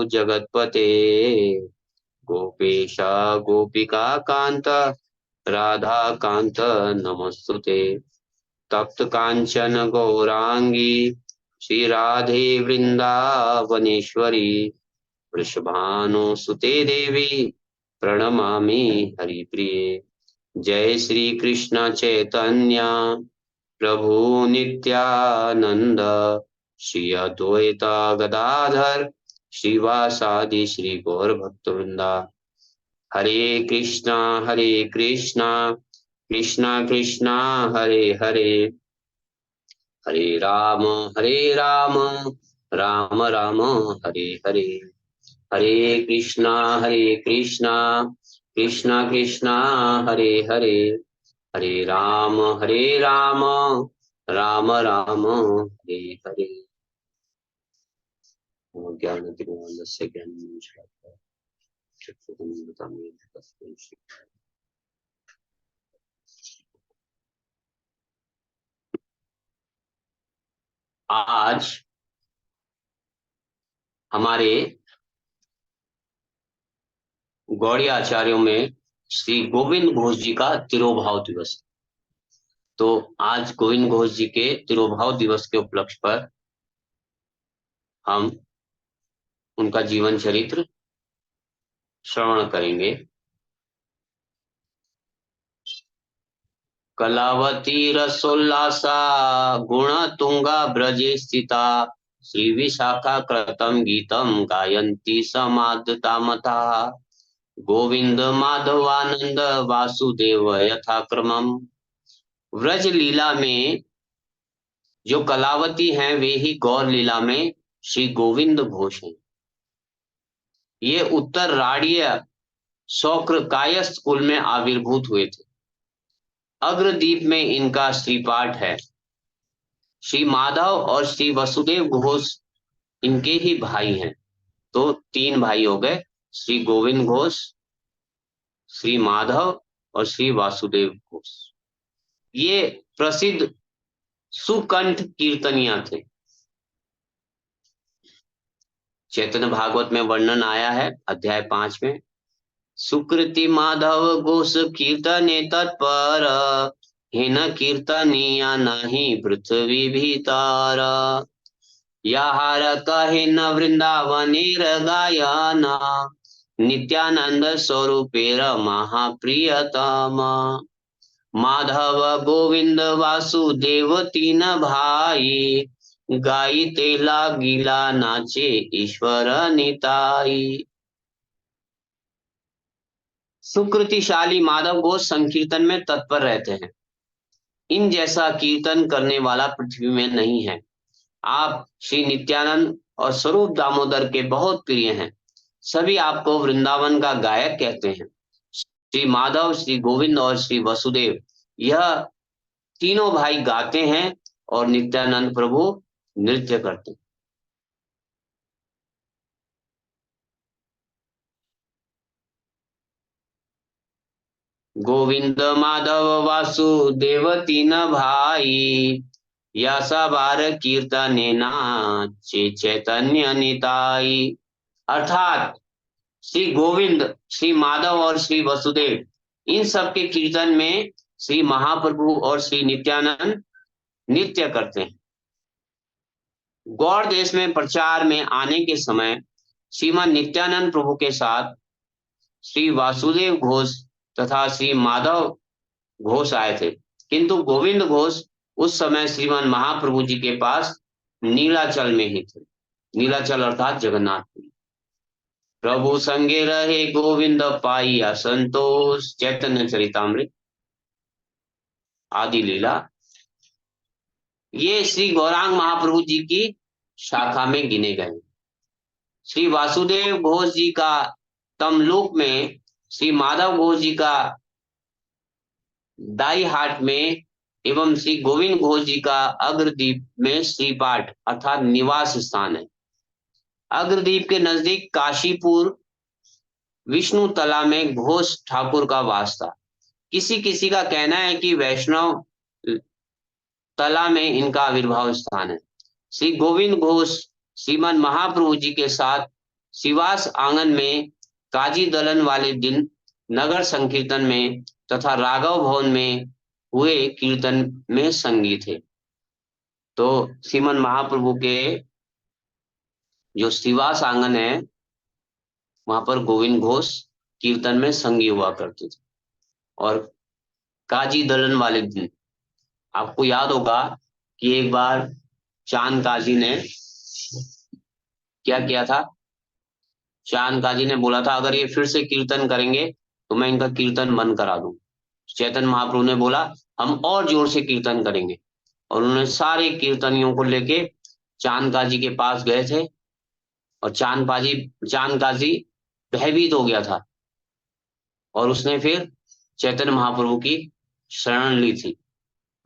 जगतपते गोपेश गोपिका कांत राधा कांत नमस्तुते। तप्त कांचन गौरांगी श्री राधे वृंदावनेश्वरी वृषभानुसुते देवी प्रणमामि हरिप्रिये। जय श्री कृष्ण चैतन्य प्रभु नित्यानंद श्री अद्वैत गदाधर श्रीवासादि श्री गौर भक्तवृंदा। हरे कृष्णा कृष्णा कृष्णा हरे हरे, हरे राम राम राम हरे हरे। हरे कृष्णा कृष्णा कृष्णा हरे हरे, हरे राम राम राम हरे हरे। ज्ञानतिमिरान्धस्य ज्ञानमुद्राया चक्षुरुन्मिलितं येन तस्मै श्री। आज हमारे गौड़ी आचार्यों में श्री गोविंद घोष जी का तिरोभाव दिवस। तो आज गोविंद घोष जी के तिरोभाव दिवस के उपलक्ष्य पर हम उनका जीवन चरित्र श्रवण करेंगे। कलावती रसोल्लासा गुण तुंगा ब्रजे स्थिता श्री विशाखा कृतम गीतम गायंती समादता मथा गोविंद माधवानंद वासुदेव यथाक्रमम। व्रज लीला में जो कलावती हैं वे ही गौर लीला में श्री गोविंद घोष हैं। ये उत्तर राड़ीय शौक्र कायस्थ कुल में आविर्भूत हुए थे। अग्रदीप में इनका श्रीपाठ है। श्री माधव और श्री वसुदेव घोष इनके ही भाई हैं। तो तीन भाई हो गए, श्री गोविंद घोष, श्री माधव और श्री वासुदेव घोष। ये प्रसिद्ध सुकंठ कीर्तनिया थे। चैतन्य भागवत में वर्णन आया है अध्याय 5 में, सुकृति माधव घोष कीर्तने तत्पर हिन कीर्तनिया नहीं पृथ्वी भीतर याहार कहे न वृंदावनेर गायना नित्यानंद स्वरूपेर महाप्रियतम। माधव गोविंद वासुदेव तीन भाई गाई लागिला नाचे ईश्वर निताई। सुकृतिशाली माधव घोष संकीर्तन में तत्पर रहते हैं। इन जैसा कीर्तन करने वाला पृथ्वी में नहीं है। आप श्री नित्यानंद और स्वरूप दामोदर के बहुत प्रिय हैं। सभी आपको वृंदावन का गायक कहते हैं। श्री माधव, श्री गोविंद और श्री वसुदेव यह तीनों भाई गाते हैं और नित्यानंद प्रभु नृत्य करते हैं। गोविंद माधव वासुदेव तीन भाई यसा बार कीर्तने नाचे चैतन्य निताई। अर्थात श्री गोविंद, श्री माधव और श्री वसुदेव इन सब के कीर्तन में श्री महाप्रभु और श्री नित्यानंद नृत्य करते हैं। गौड़ देश में प्रचार में आने के समय श्रीमद नित्यानंद प्रभु के साथ श्री वासुदेव घोष तथा श्री माधव घोष आए थे, किंतु गोविंद घोष उस समय श्रीमद महाप्रभु जी के पास नीलाचल में ही थे। नीलाचल अर्थात जगन्नाथपुरी। प्रभु संगे रहे गोविंद पाई असंतोष, चैतन्य चरितामृत आदि लीला। ये श्री गौरांग महाप्रभु जी की शाखा में गिने गए। श्री वासुदेव घोष जी का तमलुक में, श्री माधव घोष जी का दाई हाट में एवं श्री गोविंद घोष जी का अग्रदीप में श्रीपाठ अर्थात निवास स्थान है। अग्रदीप के नजदीक काशीपुर विष्णु तला में घोष ठाकुर का वास था। किसी किसी का कहना है कि वैष्णव तला में इनका आविर्भाव स्थान है। श्री गोविंद घोष श्रीमद महाप्रभु जी के साथ सिवास आंगन में काजी दलन वाले दिन नगर संकीर्तन में तथा राघव भवन में हुए कीर्तन में संगी थे। तो श्रीमन महाप्रभु के जो सिवास आंगन है वहां पर गोविंद घोष कीर्तन में संगी हुआ करते थे। और काजी दलन वाले दिन, आपको याद होगा कि एक बार चांद काजी ने क्या किया था? चांद काजी ने बोला था अगर ये फिर से कीर्तन करेंगे तो मैं इनका कीर्तन बंद करा दूं। चैतन्य महाप्रभु ने बोला हम और जोर से कीर्तन करेंगे, और उन्होंने सारे कीर्तनियों को लेके चांद काजी के पास गए थे। और चांद काजी भयभीत हो गया था, और उसने फिर चैतन्य महाप्रभु की शरण ली थी,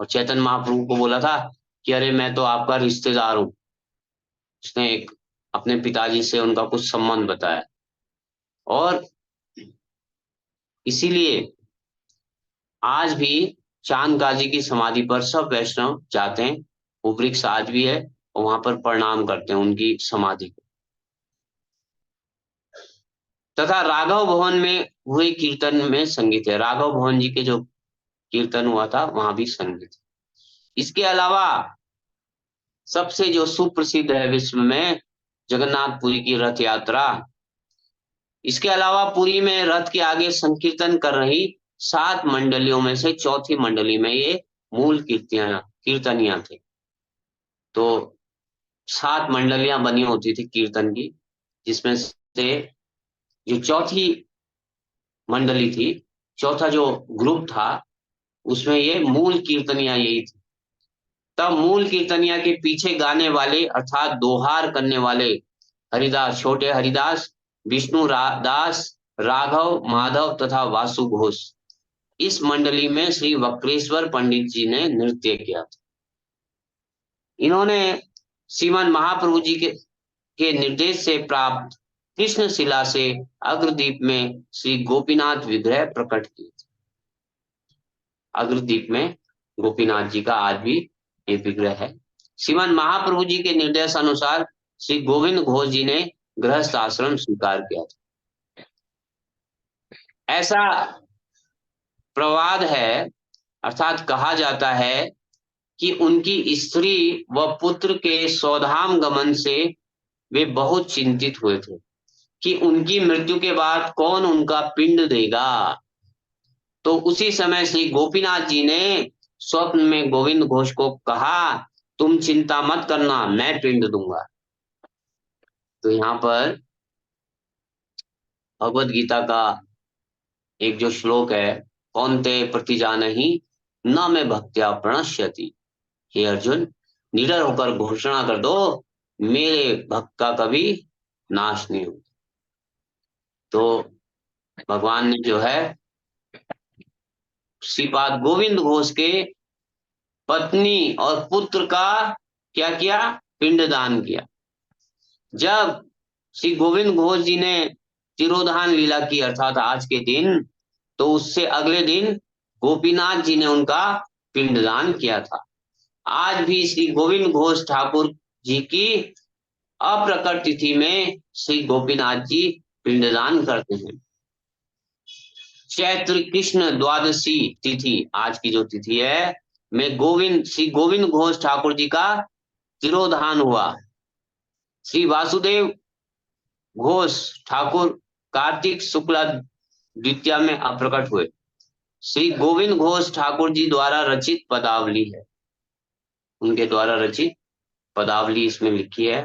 और चैतन्य महाप्रभु को बोला था कि अरे मैं तो आपका रिश्तेदार हूं। उसने एक अपने पिताजी से उनका कुछ संबंध बताया, और इसीलिए आज भी चांद काजी की समाधि पर सब वैष्णव जाते हैं। वो वृक्ष आज भी है और वहां पर प्रणाम करते हैं उनकी समाधि को। तथा राघव भवन में हुए कीर्तन में संगीत है। राघव भवन जी के जो कीर्तन हुआ था वहां भी संगीत। इसके अलावा सबसे जो सुप्रसिद्ध है विश्व में, जगन्नाथपुरी की रथ यात्रा। इसके अलावा पुरी में रथ के आगे संकीर्तन कर रही 7 मंडलियों में से चौथी मंडली में ये मूल कीर्तनिया थे। तो 7 मंडलियां बनी होती थी कीर्तन की, जिसमें से जो चौथी मंडली थी, चौथा जो ग्रुप था, उसमें ये मूल कीर्तनिया यही थी। तब मूल कीर्तनिया के पीछे गाने वाले अर्थात दोहार करने वाले हरिदास, छोटे हरिदास, विष्णु दास, राघव, माधव तथा वासु घोष, इस मंडली में श्री वक्रेश्वर पंडित जी ने नृत्य किया था। इन्होंने श्रीमन महाप्रभु जी के निर्देश से प्राप्त कृष्ण शिला से अग्रदीप में श्री गोपीनाथ विग्रह प्रकट किए थे। अग्रदीप में गोपीनाथ जी का आज भी ये विग्रह है। श्रीमन महाप्रभु जी के निर्देश अनुसार श्री गोविंद घोष जी ने गृहस्थ आश्रम स्वीकार किया था। ऐसा प्रवाद है, अर्थात कहा जाता है कि उनकी स्त्री व पुत्र के स्वधाम गमन से वे बहुत चिंतित हुए थे कि उनकी मृत्यु के बाद कौन उनका पिंड देगा। तो उसी समय श्री गोपीनाथ जी ने स्वप्न में गोविंद घोष को कहा तुम चिंता मत करना, मैं पिंड दूंगा। तो यहाँ पर भगवत गीता का एक जो श्लोक है, कौन्ते प्रतिजानहि न मैं भक्त्या प्रणश्यति, हे अर्जुन निडर होकर घोषणा कर दो मेरे भक्त का कभी नाश नहीं होगा। तो भगवान ने जो है श्रीपाद गोविंद घोष के पत्नी और पुत्र का क्या किया? पिंडदान किया। जब श्री गोविंद घोष जी ने तिरोधान लीला की अर्थात आज के दिन, तो उससे अगले दिन गोपीनाथ जी ने उनका पिंडदान किया था। आज भी श्री गोविंद घोष ठाकुर जी की अप्रकट तिथि में श्री गोपीनाथ जी पिंडदान करते हैं। चैत्र कृष्ण द्वादशी तिथि, आज की जो तिथि है, में श्री गोविंद घोष ठाकुर जी का तिरोधान हुआ। श्री वासुदेव घोष ठाकुर कार्तिक शुक्ला द्वितीया में अप्रकट हुए। श्री गोविंद घोष ठाकुर जी द्वारा रचित पदावली है, उनके द्वारा रचित पदावली इसमें लिखी है।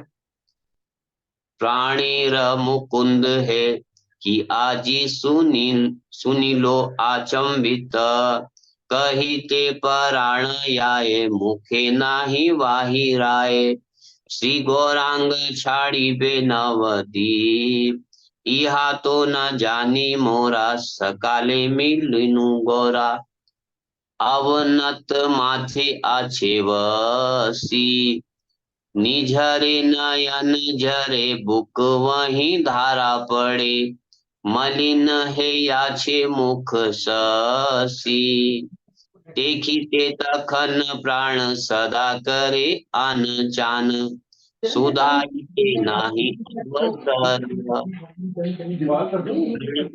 प्राणेर मुकुंद है कि आजी सुनी लो आचंबित, कहिते प्राण आए मुखे नाही वाही राय, श्री गौरांग छाड़ी बे नवदीप, इहा तो न जानी मोरा सकाले मिलनु गोरा, अवनत माथे आछे वसी, निझरे नयन झरे बुक वहीं धारा पड़े, मलिन है याछे मुख ससी, देखी ते तखन प्राण सदा करे आन जान, सुधाई नाही अवसर,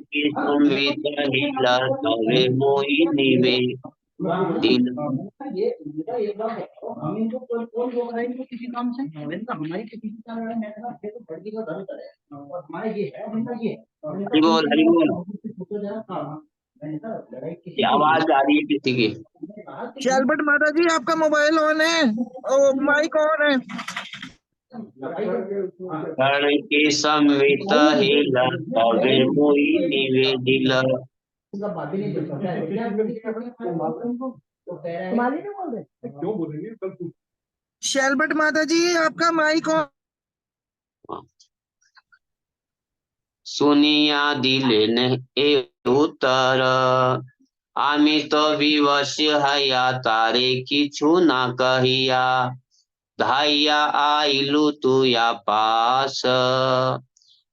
की संवित हिला तवे मोहिनी वे दिल। हरि बोल हरि बोल। ये आवाज आ रही है किसी की? शैलबट माता जी आपका मोबाइल ऑन है और माइक ऑन है। कर्ण के संवित हिला तवे मोहिनी वे दिल। शैलबट माता जी आपका माइक ऑन। सुनिया दिले ने ए उत्तर, आमी तो विवश हया तारे किछु ना कहिया, धाइया आइलु तुया पास,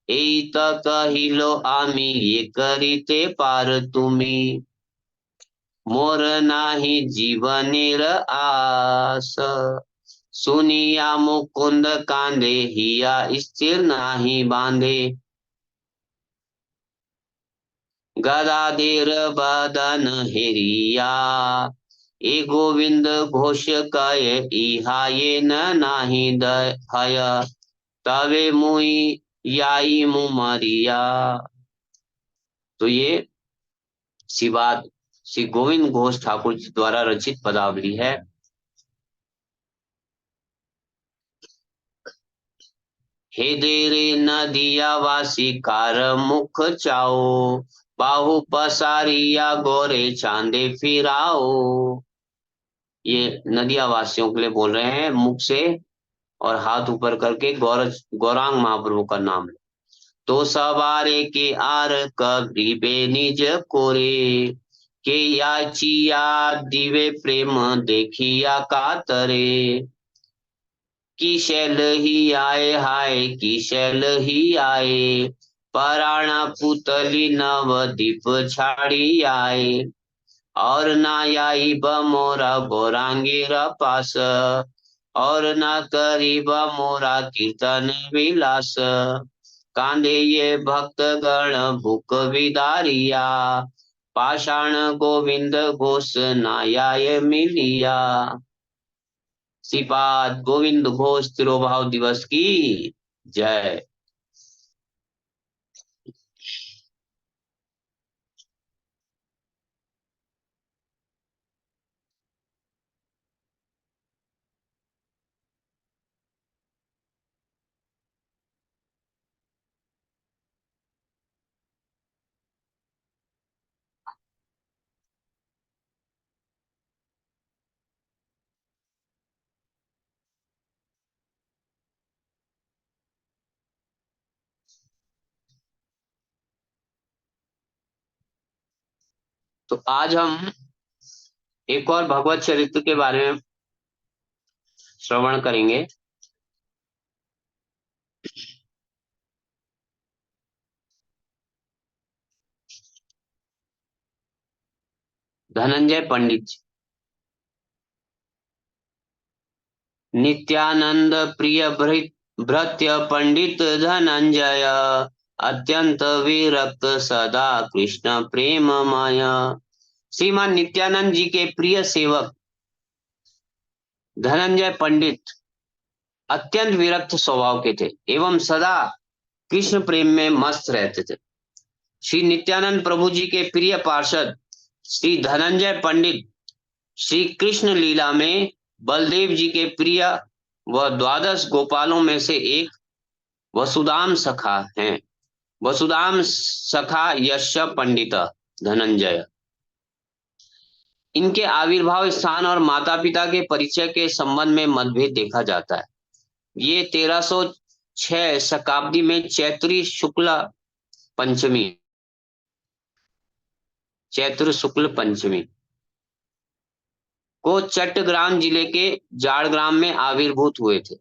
এই তো কহিল আমি এ করিতে পার তুমি, মোর নাহি জীবনের आस। सुनिया मुकुंद कांदे हिया स्थिर नाही बांधे, गदाधर बदन हेरिया, ए गोविंद घोष कय इहा ये न नाही दय, तवे मुई याई मुमरिया। तो ये शिवाद श्री गोविंद घोष ठाकुर जी द्वारा रचित पदावली है। हे देरे नदिया वासी कार मुख चाओ, बाहु पसारिया गोरे चांदे फिराओ। ये नदिया वासियों के लिए बोल रहे हैं मुख से और हाथ ऊपर करके गौरांग महाप्रभु का नाम है। तो सवारे के आर कबीबे निज कोरे, के याचिया दिवे प्रेम देखिया कातरे, की शैल ही आए हाय की शैल ही आए, पराणा पुतली नवदीप छाड़ी आए, और ना आई मोरा गौरांगीर पास, और ना करीब मोरा कीर्तन विलास, कांदे ये भक्त गण भूख विदारिया, पाषाण गोविंद घोष नायाय मिलिया। श्रीपाद गोविंद घोष तिरोभाव दिवस की जय। तो आज हम एक और भगवत चरित्र के बारे में श्रवण करेंगे। धनंजय पंडित जी। नित्यानंद प्रिय भृत्य पंडित धनंजय, अत्यंत विरक्त सदा कृष्ण प्रेममय। श्रीमान नित्यानंद जी के प्रिय सेवक धनंजय पंडित अत्यंत विरक्त स्वभाव के थे एवं सदा कृष्ण प्रेम में मस्त रहते थे। श्री नित्यानंद प्रभु जी के प्रिय पार्षद श्री धनंजय पंडित श्री कृष्ण लीला में बलदेव जी के प्रिय व 12 गोपालों में से एक वसुदाम सखा हैं। वसुदाम सखा यश पंडित धनंजय। इनके आविर्भाव स्थान और माता पिता के परिचय के संबंध में मतभेद देखा जाता है। ये 1306 शताब्दी में चैत्र शुक्ल पंचमी को चट्टग्राम जिले के जाड़ग्राम में आविर्भूत हुए थे।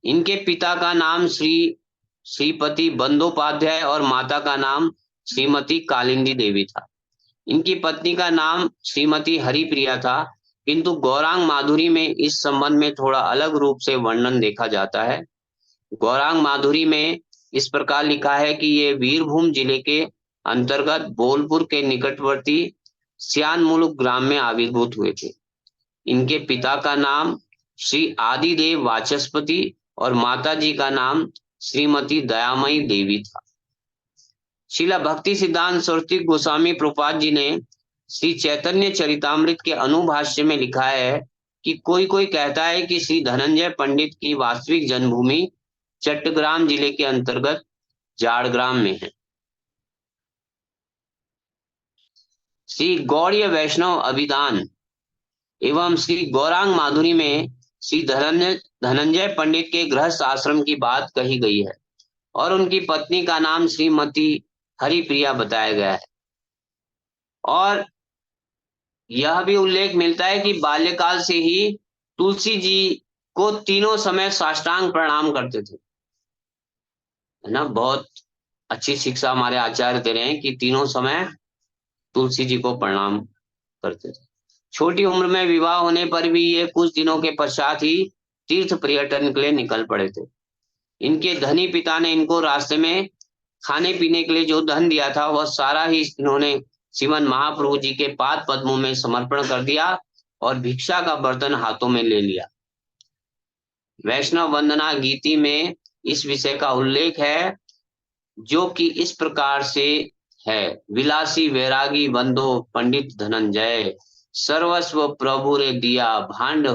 इनके पिता का नाम श्रीपति बंदोपाध्याय और माता का नाम श्रीमती कालिंदी देवी था। इनकी पत्नी का नाम श्रीमती हरिप्रिया था किंतु गौरांग माधुरी में इस संबंध में थोड़ा अलग रूप से वर्णन देखा जाता है। गौरांग माधुरी में इस प्रकार लिखा है कि ये वीरभूम जिले के अंतर्गत बोलपुर के निकटवर्ती सियान मुलुक ग्राम में आविर्भूत हुए थे। इनके पिता का नाम श्री आदिदेव वाचस्पति और माता जी का नाम श्रीमती दयामयी देवी था। श्रीला भक्ति सिद्धांत सरस्वती गोस्वामी प्रभुपाद जी ने श्री चैतन्य चरितामृत के अनुभाष्य में लिखा है कि कोई कोई कहता है कि श्री धनंजय पंडित की वास्तविक जन्मभूमि चट्टग्राम जिले के अंतर्गत झाड़ग्राम में है। श्री गौड़ीय वैष्णव अभिधान एवं श्री गौरांग माधुरी में श्री धनंजय पंडित के गृहस्थ आश्रम की बात कही गई है और उनकी पत्नी का नाम श्रीमती हरिप्रिया बताया गया है। और यह भी उल्लेख मिलता है कि बाल्यकाल से ही तुलसी जी को तीनों समय साष्टांग प्रणाम करते थे, है ना। बहुत अच्छी शिक्षा हमारे आचार्य दे रहे हैं कि तीनों समय तुलसी जी को प्रणाम करते थे। छोटी उम्र में विवाह होने पर भी ये कुछ दिनों के पश्चात ही तीर्थ पर्यटन के लिए निकल पड़े थे। इनके धनी पिता ने इनको रास्ते में खाने पीने के लिए जो धन दिया था वह सारा ही इन्होंने श्रीमन महाप्रभु जी के पाद पद्मों में समर्पण कर दिया और भिक्षा का बर्तन हाथों में ले लिया। वैष्णव वंदना गीति में इस विषय का उल्लेख है, जो कि इस प्रकार से है। विलासी वैरागी बंधो पंडित धनंजय, सर्वस्व प्रभु रे दिया भांड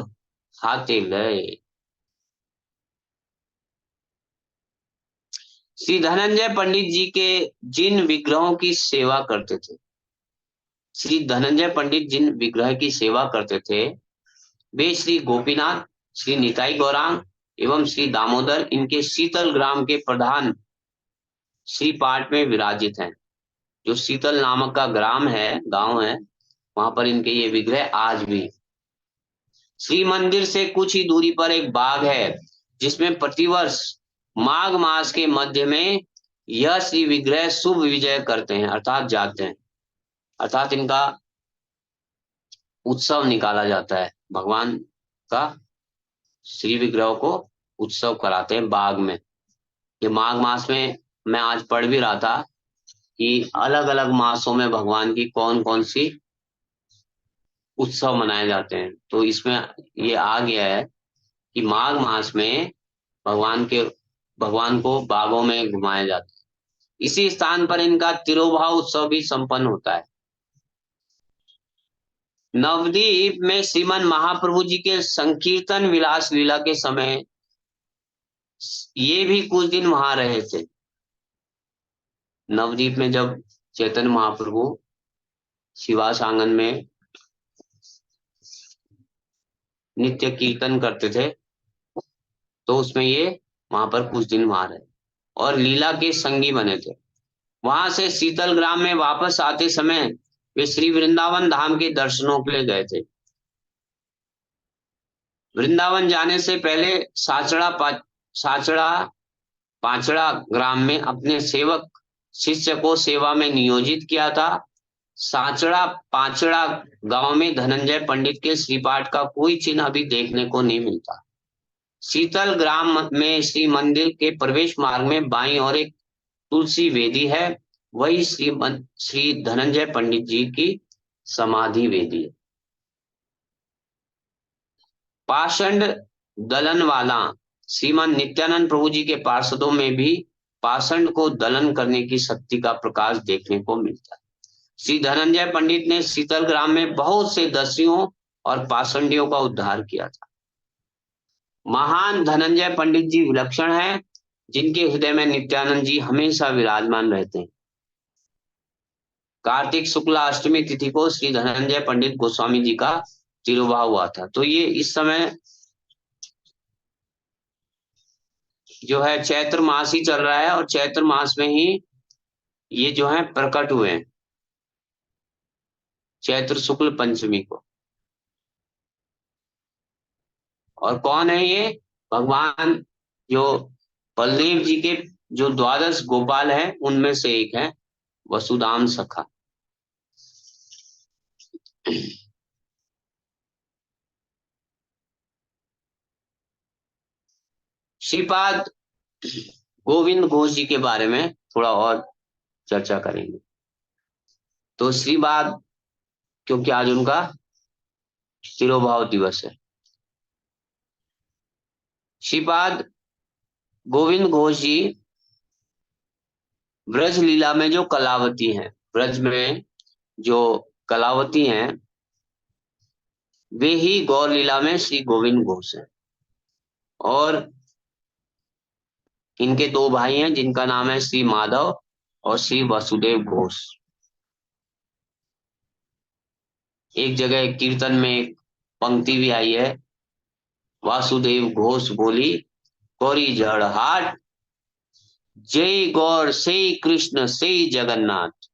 हाथे लय। श्री धनंजय पंडित जी के जिन विग्रहों की सेवा करते थे, श्री धनंजय पंडित जिन विग्रह की सेवा करते थे वे श्री गोपीनाथ, श्री निताई गौरांग एवं श्री दामोदर इनके शीतल ग्राम के प्रधान श्री पाठ में विराजित हैं। जो शीतल नामक का ग्राम है, गांव है, वहां पर इनके ये विग्रह आज भी। श्री मंदिर से कुछ ही दूरी पर एक बाग है जिसमें प्रतिवर्ष माघ मास के मध्य में यह श्री विग्रह शुभ विजय करते हैं, अर्थात जाते हैं, अर्थात इनका उत्सव निकाला जाता है। भगवान का श्री विग्रह को उत्सव कराते हैं बाग में। ये माघ मास में मैं आज पढ़ भी रहा था कि अलग अलग मासों में भगवान की कौन कौन सी उत्सव मनाए जाते हैं। तो इसमें ये आ गया है कि माघ मास में भगवान को बागों में घुमाया जाता है। इसी स्थान पर इनका तिरुभाव उत्सव भी संपन्न होता है। नवद्वीप में श्रीमन महाप्रभु जी के संकीर्तन विलास लीला के समय ये भी कुछ दिन वहां रहे थे। नवद्वीप में जब चैतन्य महाप्रभु शिवास आंगन में नित्य कीर्तन करते थे तो उसमें ये वहां पर कुछ दिन वहां रहे और लीला के संगी बने थे। वहां से शीतल ग्राम में वापस आते समय वे श्री वृंदावन धाम के दर्शनों के लिए गए थे। वृंदावन जाने से पहले साचड़ा पांचड़ा ग्राम में अपने सेवक शिष्य को सेवा में नियोजित किया था। साचड़ा पांचड़ा गांव में धनंजय पंडित के श्रीपाठ का कोई चिन्ह अभी देखने को नहीं मिलता। शीतल ग्राम में श्री मंदिर के प्रवेश मार्ग में बाईं ओर एक तुलसी वेदी है, वही श्री धनंजय पंडित जी की समाधि वेदी है। पाषंड दलन वाला श्रीमान नित्यानंद प्रभु जी के पार्षदों में भी पाषंड को दलन करने की शक्ति का प्रकाश देखने को मिलता है। श्री धनंजय पंडित ने शीतल ग्राम में बहुत से दस्युओं और पाषंडियों का उद्धार किया था। महान धनंजय पंडित जी विलक्षण हैं, जिनके हृदय में नित्यानंद जी हमेशा विराजमान रहते हैं। कार्तिक शुक्ला अष्टमी तिथि को श्री धनंजय पंडित गोस्वामी जी का तिरुभाव हुआ था। तो ये इस समय जो है चैत्र मास ही चल रहा है और चैत्र मास में ही ये जो है प्रकट हुए हैं, चैत्र शुक्ल पंचमी को। और कौन है ये? भगवान जो बलदेव जी के जो द्वादश गोपाल हैं उनमें से एक है वसुदाम सखा। श्रीपाद गोविंद घोष जी के बारे में थोड़ा और चर्चा करेंगे। तो श्रीपाद, क्योंकि आज उनका तिरोभाव दिवस है। श्रीपाद गोविंद घोष जी ब्रज लीला में जो कलावती हैं, ब्रज में जो कलावती हैं, वे ही गौर लीला में श्री गोविंद घोष हैं। और इनके दो भाई हैं जिनका नाम है श्री माधव और श्री वसुदेव घोष। एक जगह कीर्तन में एक पंक्ति भी आई है, वासुदेव घोष बोली गौरी जड़ हाट, जय गौर से कृष्ण से जगन्नाथ।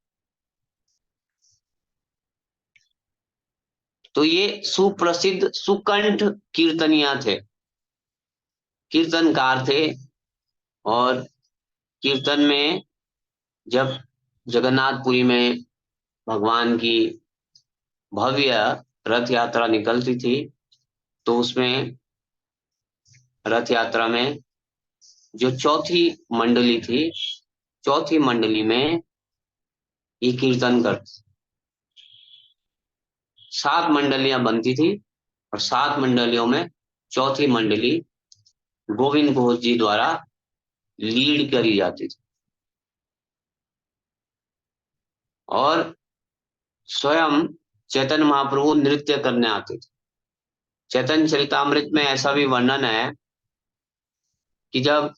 तो ये सुप्रसिद्ध सुकंठ कीर्तनिया थे, कीर्तनकार थे। और कीर्तन में जब जगन्नाथपुरी में भगवान की भव्य रथ यात्रा निकलती थी, तो उसमें रथ यात्रा में जो चौथी मंडली थी, चौथी मंडली में ये कीर्तन करते। 7 मंडलियां बनती थी और 7 मंडलियों में चौथी मंडली गोविंद घोष जी द्वारा लीड करी जाती थी। और स्वयं चैतन्य महाप्रभु नृत्य करने आते थे। चैतन्य चरितामृत में ऐसा भी वर्णन है कि जब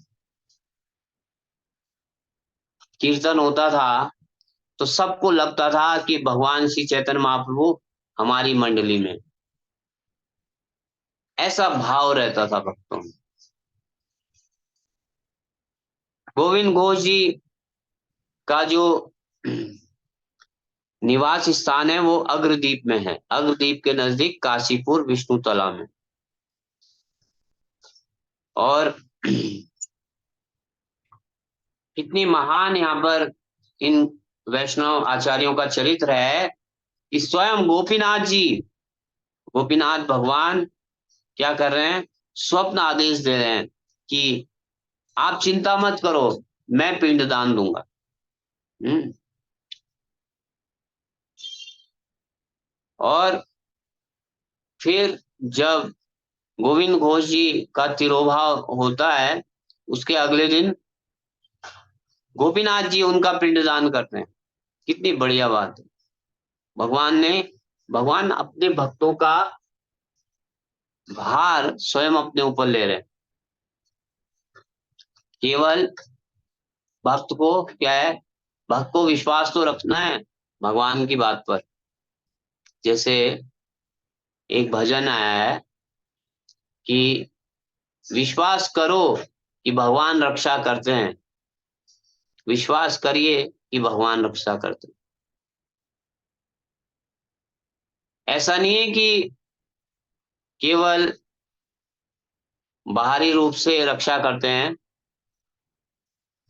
कीर्तन होता था तो सबको लगता था कि भगवान श्री चैतन्य महाप्रभु हमारी मंडली में। ऐसा भाव रहता था भक्तों में। गोविंद घोष जी का जो निवास स्थान है वो अग्रदीप में है, अग्रदीप के नजदीक काशीपुर विष्णुतला में। और कितनी महान यहाँ पर इन वैष्णव आचार्यों का चरित्र है कि स्वयं गोपीनाथ जी, गोपीनाथ भगवान क्या कर रहे हैं, स्वप्न आदेश दे रहे हैं कि आप चिंता मत करो, मैं पिंडदान दूंगा। हम्म। और फिर जब गोविंद घोष जी का तिरोभाव होता है, उसके अगले दिन गोपीनाथ जी उनका पिंडदान करते हैं। कितनी बढ़िया बात है। भगवान ने, भगवान अपने भक्तों का भार स्वयं अपने ऊपर ले रहे हैं। केवल भक्त को क्या है, भक्त को विश्वास तो रखना है भगवान की बात पर। जैसे एक भजन आया है कि विश्वास करो कि भगवान रक्षा करते हैं, विश्वास करिए कि भगवान रक्षा करते हैं। ऐसा नहीं है कि केवल बाहरी रूप से रक्षा करते हैं,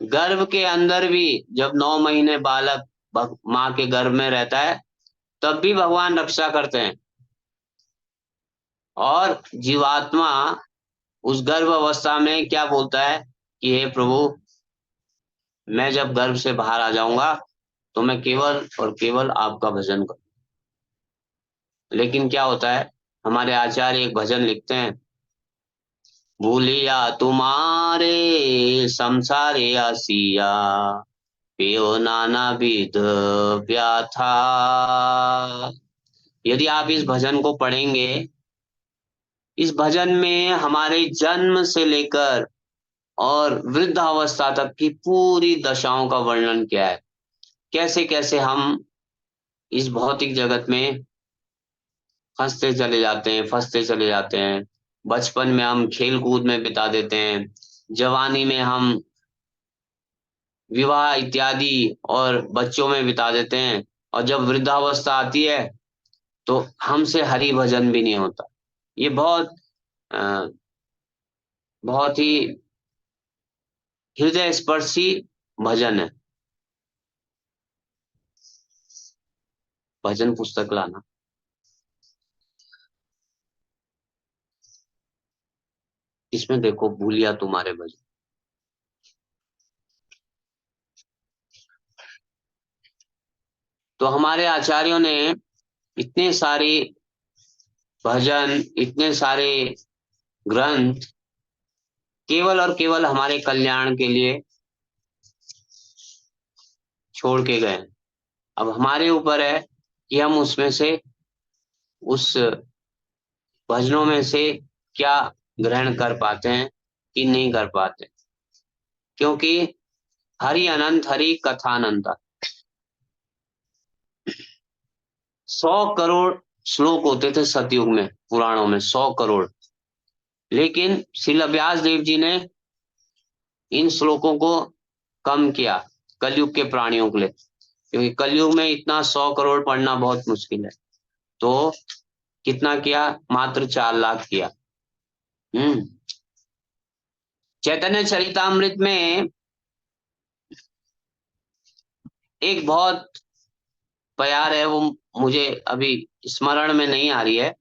गर्भ के अंदर भी जब 9 महीने बालक माँ के गर्भ में रहता है तब भी भगवान रक्षा करते हैं। और जीवात्मा उस गर्भ अवस्था में क्या बोलता है कि हे प्रभु, मैं जब गर्भ से बाहर आ जाऊंगा तो मैं केवल और केवल आपका भजन करूं। लेकिन क्या होता है, हमारे आचार्य एक भजन लिखते हैं, भूलिया तुम्हारे संसारे आसिया, पियो नाना विध व्याथा। यदि आप इस भजन को पढ़ेंगे, इस भजन में हमारे जन्म से लेकर और वृद्धावस्था तक की पूरी दशाओं का वर्णन किया है। कैसे कैसे हम इस भौतिक जगत में फंसते चले जाते हैं, फंसते चले जाते हैं। बचपन में हम खेल कूद में बिता देते हैं, जवानी में हम विवाह इत्यादि और बच्चों में बिता देते हैं, और जब वृद्धावस्था आती है तो हमसे हरि भजन भी नहीं होता। ये बहुत अ, बहुत ही हृदय स्पर्शी भजन है। भजन पुस्तक लाना। इसमें देखो भूलिया तुम्हारे भजन। तो हमारे आचार्यों ने इतने सारे भजन, इतने सारे ग्रंथ केवल और केवल हमारे कल्याण के लिए छोड़ के गए। अब हमारे ऊपर है कि हम उसमें से, उस भजनों में से क्या ग्रहण कर पाते हैं कि नहीं कर पाते, क्योंकि हरि अनंत, हरि कथानंता। 100 करोड़ श्लोक होते थे सतयुग में, पुराणों में 100 करोड़। लेकिन श्रील व्यास देव जी ने इन श्लोकों को कम किया कलयुग के प्राणियों के लिए, क्योंकि कलयुग में इतना 100 करोड़ पढ़ना बहुत मुश्किल है। तो कितना किया? मात्र 4 लाख किया। चैतन्य चरितामृत में एक बहुत प्यार है, वो मुझे अभी स्मरण में नहीं आ रही है,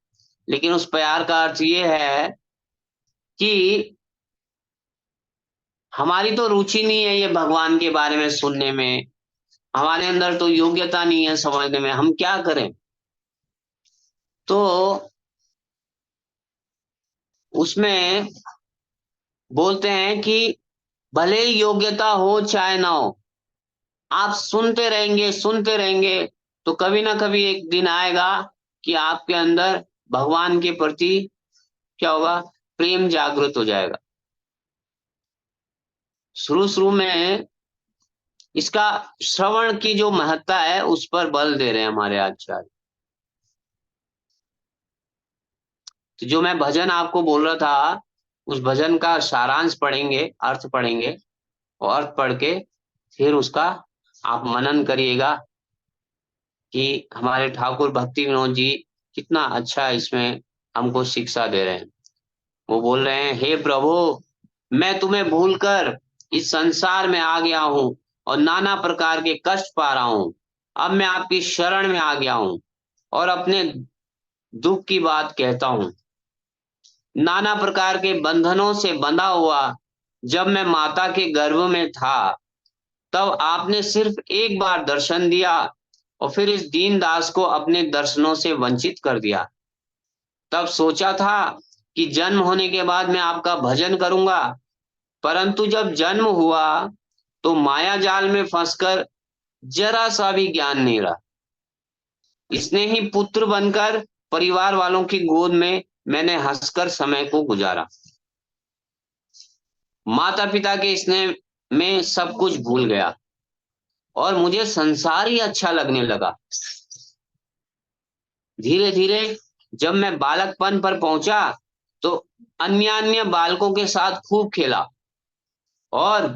लेकिन उस प्यार का अर्थ ये है कि हमारी तो रुचि नहीं है ये भगवान के बारे में सुनने में, हमारे अंदर तो योग्यता नहीं है समझने में, हम क्या करें? तो उसमें बोलते हैं कि भले ही योग्यता हो चाहे ना हो, आप सुनते रहेंगे सुनते रहेंगे, तो कभी ना कभी एक दिन आएगा कि आपके अंदर भगवान के प्रति क्या होगा? प्रेम जागृत हो जाएगा। शुरू शुरू में इसका श्रवण की जो महत्ता है उस पर बल दे रहे हैं हमारे आचार्य। तो जो मैं भजन आपको बोल रहा था, उस भजन का सारांश पढ़ेंगे, अर्थ पढ़ेंगे, और अर्थ पढ़ के फिर उसका आप मनन करिएगा कि हमारे ठाकुर भक्ति विनोद जी कितना अच्छा इसमें हमको शिक्षा दे रहे हैं। वो बोल रहे हैं, हे प्रभु, मैं तुम्हें भूलकर इस संसार में आ गया हूँ और नाना प्रकार के कष्ट पा रहा हूँ। अब मैं आपकी शरण में आ गया हूँ और अपने दुख की बात कहता हूँ। नाना प्रकार के बंधनों से बंधा हुआ जब मैं माता के गर्भ में था, तब आपने सिर्फ एक बार दर्शन दिया और फिर इस दीन दास को अपने दर्शनों से वंचित कर दिया। तब सोचा था कि जन्म होने के बाद मैं आपका भजन करूंगा, परंतु जब जन्म हुआ तो माया जाल में फंसकर जरा सा भी ज्ञान नहीं रहा। इसने ही पुत्र बनकर परिवार वालों की गोद में मैंने हंसकर समय को गुजारा। माता पिता के स्नेह में सब कुछ भूल गया और मुझे संसार ही अच्छा लगने लगा। धीरे धीरे जब मैं बालकपन पर पहुंचा तो अन्य अन्य बालकों के साथ खूब खेला, और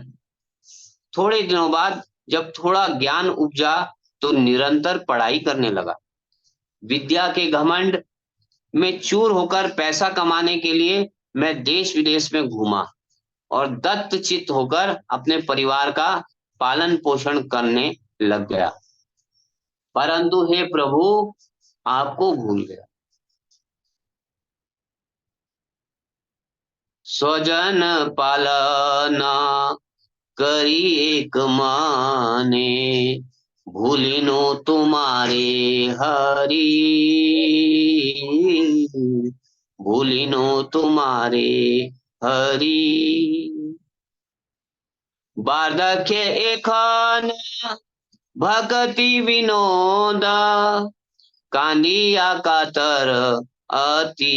थोड़े दिनों बाद जब थोड़ा ज्ञान उपजा तो निरंतर पढ़ाई करने लगा। विद्या के घमंड में चूर होकर पैसा कमाने के लिए मैं देश विदेश में घूमा और दत्तचित्त होकर अपने परिवार का पालन पोषण करने लग गया, परंतु हे प्रभु आपको भूल गया। स्वजन पालना करी एक माने, भूलिनो तुम्हारे हरि, भूलिनो तुम्हारे हरि। वार्धक्य एखन भक्ति विनोद, कांदिया कातर अति,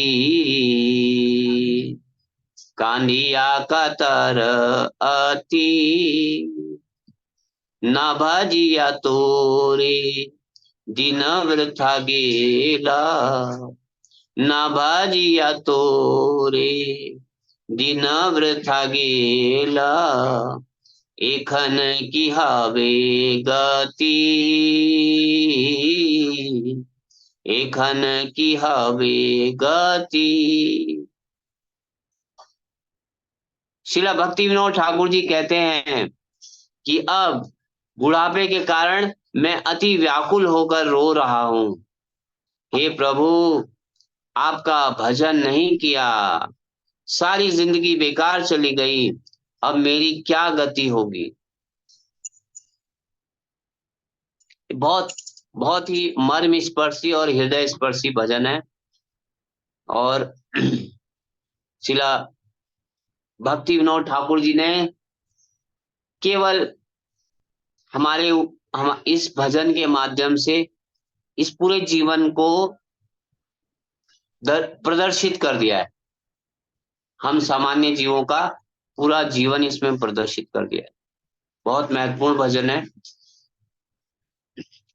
कांदिया कातर अति। न भजिया तोरे दिन वृथा गेला, न भजिया तोरे दिन वृथा गेला, एखन की हवे गति, एखन की हवे गति। श्रील भक्ति विनोद ठाकुर जी कहते हैं कि अब बुढ़ापे के कारण मैं अति व्याकुल होकर रो रहा हूं। हे प्रभु, आपका भजन नहीं किया, सारी जिंदगी बेकार चली गई, अब मेरी क्या गति होगी। बहुत बहुत ही मर्म स्पर्शी और हृदय स्पर्शी भजन है। और शिला भक्ति विनोद ठाकुर जी ने केवल हमारे हम इस भजन के माध्यम से इस पूरे जीवन को प्रदर्शित कर दिया है। हम सामान्य जीवों का पूरा जीवन इसमें प्रदर्शित कर दिया है। बहुत महत्वपूर्ण भजन है।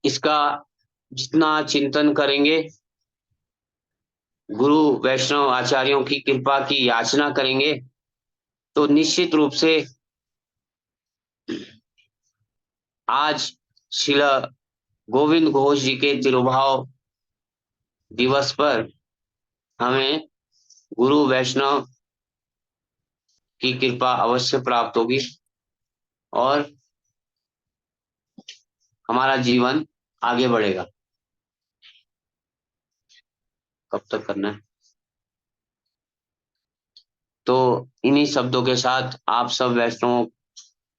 इसका जितना चिंतन करेंगे, गुरु वैष्णव आचार्यों की कृपा की याचना करेंगे, तो निश्चित रूप से आज श्रील गोविंद घोष जी के तिरुभाव दिवस पर हमें गुरु वैष्णव की कृपा अवश्य प्राप्त होगी और हमारा जीवन आगे बढ़ेगा। कब तक करना है? तो इन्हीं शब्दों के साथ आप सब वैष्णवों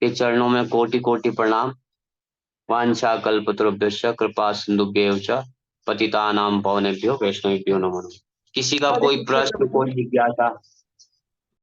के चरणों में कोटि कोटि प्रणाम। वांछा कल्पतरुभ्यश्च कृपा सिंधुभ्येव च पतितानां पावनेभ्यो वैष्णवेभ्यो नमो नमः। किसी का हरे कोई कृष्ण प्रश्न, प्रभु। कोई जिज्ञासा?